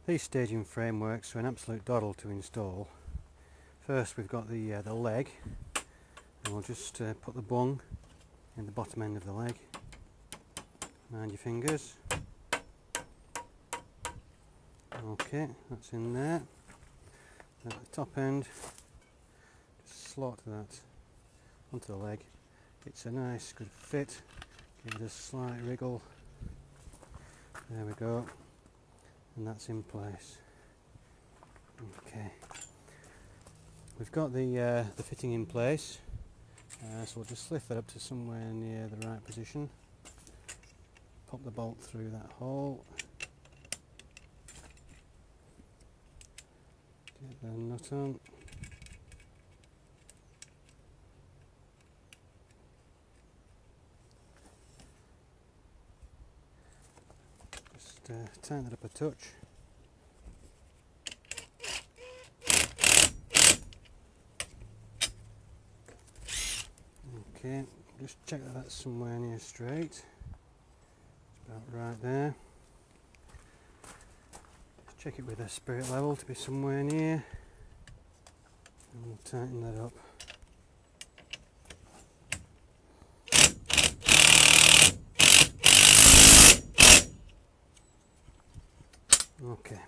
These staging frameworks are an absolute doddle to install. First we've got the leg, and we'll just put the bung in the bottom end of the leg. Mind your fingers. Okay, that's in there. At the top end, just slot that onto the leg. It's a nice good fit. Give it a slight wriggle. There we go. And that's in place. Okay. We've got the fitting in place. So we'll just lift that up to somewhere near the right position. Pop the bolt through that hole. Get the nut on. Just tighten that up a touch. Okay, just check that that's somewhere near straight. It's about right there. Just check it with a spirit level to be somewhere near. And we'll tighten that up. Okay,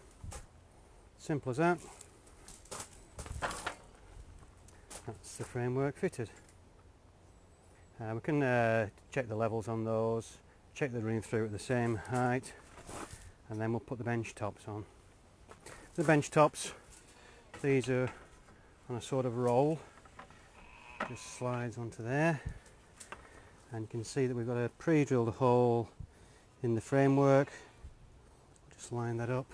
simple as that. That's the framework fitted. We can check the levels on those, check the running through at the same height, and then we'll put the bench tops on. The bench tops, these are on a sort of roll, just slides onto there, and you can see that we've got a pre-drilled hole in the framework. Just line that up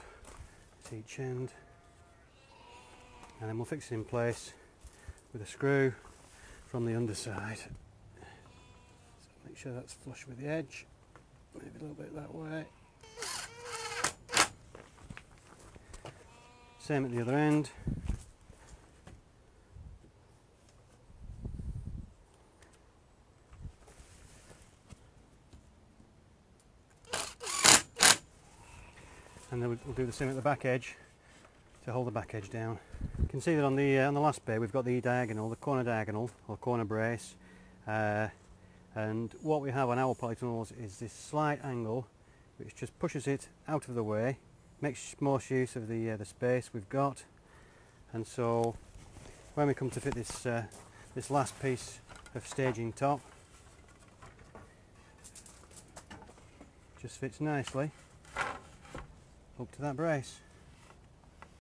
at each end, and then we'll fix it in place with a screw from the underside. Make sure that's flush with the edge, maybe a little bit that way. Same at the other end. And then we'll do the same at the back edge to hold the back edge down. You can see that on the last bay we've got the diagonal, the corner diagonal or corner brace. And what we have on our polytunnels is this slight angle which just pushes it out of the way, makes most use of the space we've got, and so when we come to fit this last piece of staging top, just fits nicely up to that brace.